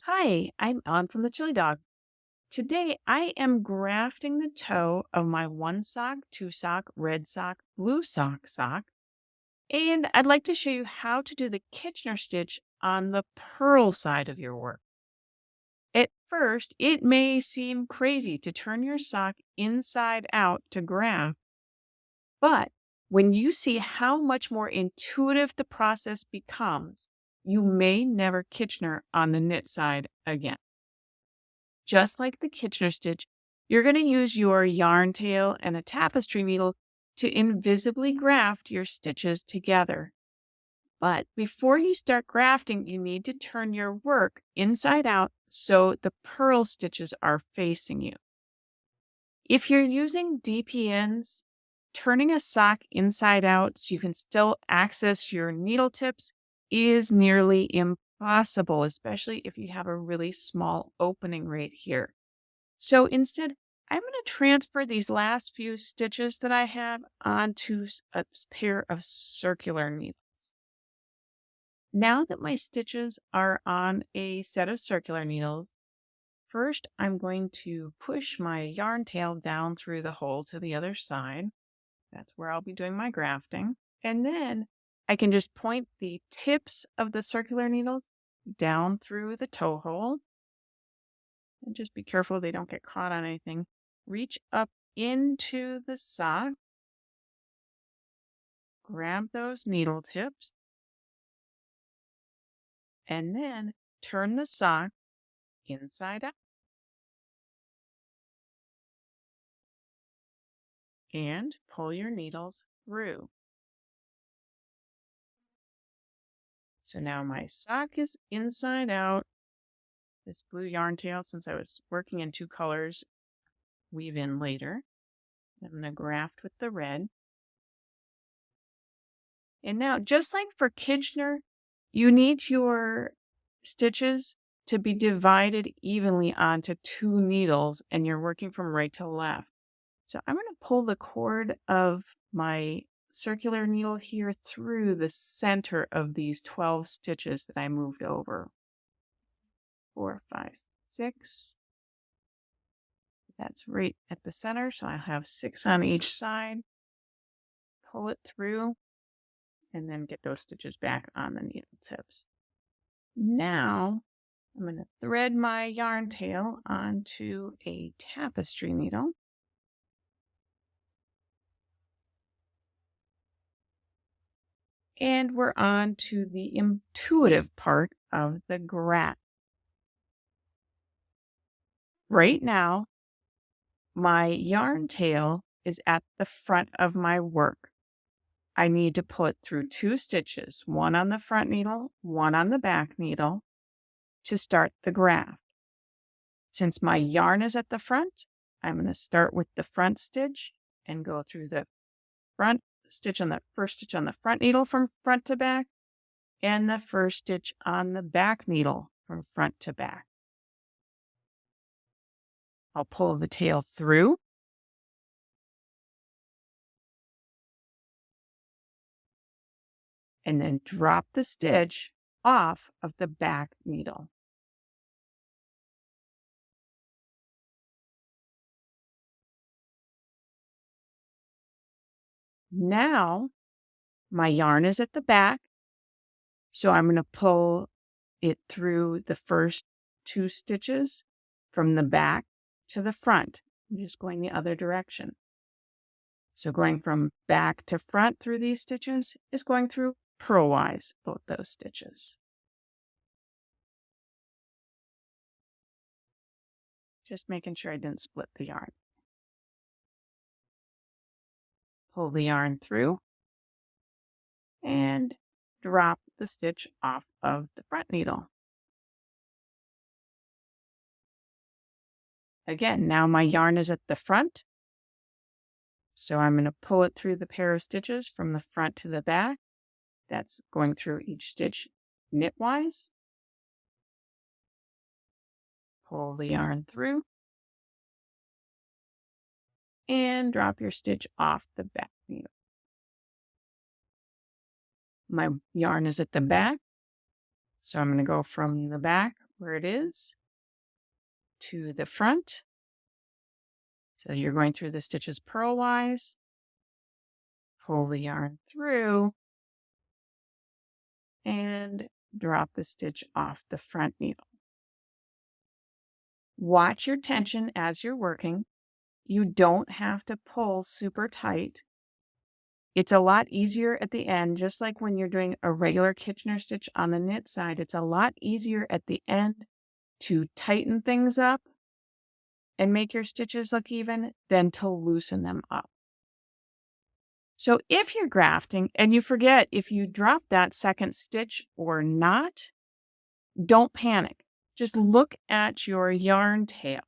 Hi, I'm On from the Chili Dog. Today I am grafting the toe of my one sock, two sock, red sock, blue sock, and I'd like to show you how to do the Kitchener stitch on the purl side of your work. At first, it may seem crazy to turn your sock inside out to graft, but when you see how much more intuitive the process becomes, you may never Kitchener on the knit side again. Just like the Kitchener stitch, you're going to use your yarn tail and a tapestry needle to invisibly graft your stitches together. But before you start grafting, you need to turn your work inside out so the purl stitches are facing you. If you're using DPNs, turning a sock inside out so you can still access your needle tips is nearly impossible, especially if you have a really small opening right here. So instead, I'm going to transfer these last few stitches that I have onto a pair of circular needles. Now that my stitches are on a set of circular needles, first I'm going to push my yarn tail down through the hole to the other side. That's where I'll be doing my grafting. And then I can just point the tips of the circular needles down through the toe hole. And just be careful they don't get caught on anything. Reach up into the sock. Grab those needle tips. And then turn the sock inside out. And pull your needles through. So now my sock is inside out. This blue yarn tail, since I was working in two colors, weave in later. I'm going to graft with the red. And now, just like for Kitchener, you need your stitches to be divided evenly onto two needles, and you're working from right to left. So I'm going to pull the cord of my circular needle here through the center of these 12 stitches that I moved over. 4, 5, 6. That's right at the center, so I'll have 6 on each side. Pull it through, and then get those stitches back on the needle tips. Now, I'm going to thread my yarn tail onto a tapestry needle. And we're on to the intuitive part of the graft. Right now, my yarn tail is at the front of my work. I need to put through 2 stitches, one on the front needle, one on the back needle, to start the graft. Since my yarn is at the front, I'm going to start with the front stitch and go through the front stitch on the first stitch on the front needle from front to back, and the first stitch on the back needle from front to back. I'll pull the tail through. And then drop the stitch off of the back needle. Now, my yarn is at the back, so I'm going to pull it through the first 2 stitches from the back to the front. I'm just going the other direction. So going from back to front through these stitches is going through purlwise, both those stitches. Just making sure I didn't split the yarn. Pull the yarn through and drop the stitch off of the front needle. Again, now my yarn is at the front, so I'm going to pull it through the pair of stitches from the front to the back. That's going through each stitch knitwise. Pull the yarn through and drop your stitch off the back needle. My yarn is at the back, so I'm going to go from the back where it is to the front. So you're going through the stitches purlwise, pull the yarn through, and drop the stitch off the front needle. Watch your tension as you're working. You don't have to pull super tight. It's a lot easier at the end, just like when you're doing a regular Kitchener stitch on the knit side. It's a lot easier at the end to tighten things up and make your stitches look even than to loosen them up. So if you're grafting and you forget if you drop that second stitch or not, don't panic. Just look at your yarn tail.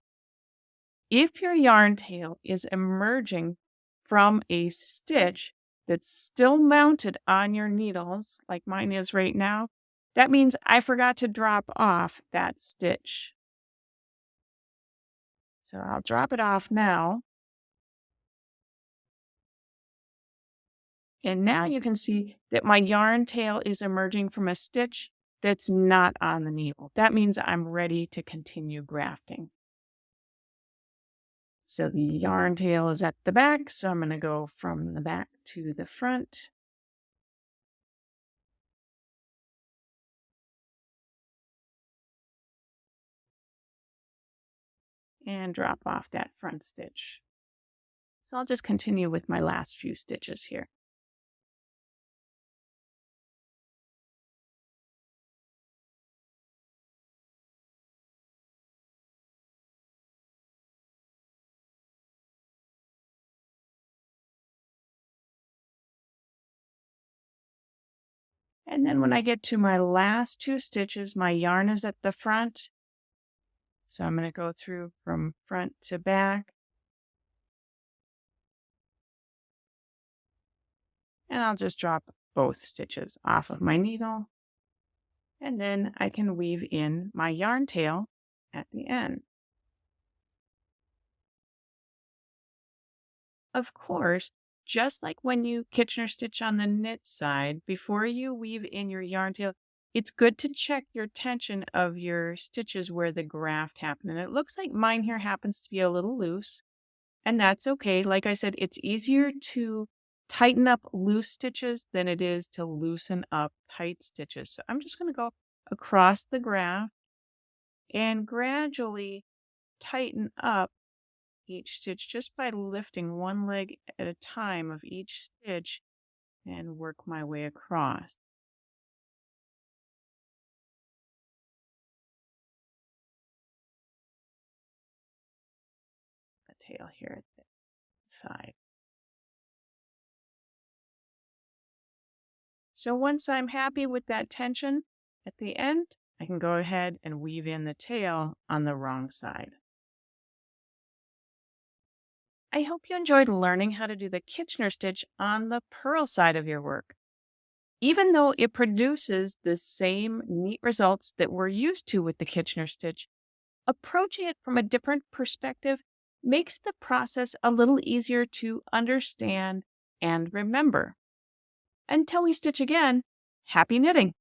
If your yarn tail is emerging from a stitch that's still mounted on your needles, like mine is right now, that means I forgot to drop off that stitch. So I'll drop it off now. And now you can see that my yarn tail is emerging from a stitch that's not on the needle. That means I'm ready to continue grafting. So the yarn tail is at the back, so I'm going to go from the back to the front. And drop off that front stitch. So I'll just continue with my last few stitches here. And then when I get to my last two stitches, my yarn is at the front. So I'm going to go through from front to back. And I'll just drop both stitches off of my needle. And then I can weave in my yarn tail at the end. Of course, just like when you Kitchener stitch on the knit side, before you weave in your yarn tail, it's good to check your tension of your stitches where the graft happened. And it looks like mine here happens to be a little loose, and that's okay. Like I said, it's easier to tighten up loose stitches than it is to loosen up tight stitches. So I'm just going to go across the graft and gradually tighten up each stitch just by lifting one leg at a time of each stitch and work my way across. The tail here at the side. So once I'm happy with that tension at the end, I can go ahead and weave in the tail on the wrong side. I hope you enjoyed learning how to do the Kitchener stitch on the purl side of your work. Even though it produces the same neat results that we're used to with the Kitchener stitch, approaching it from a different perspective makes the process a little easier to understand and remember. Until we stitch again, happy knitting!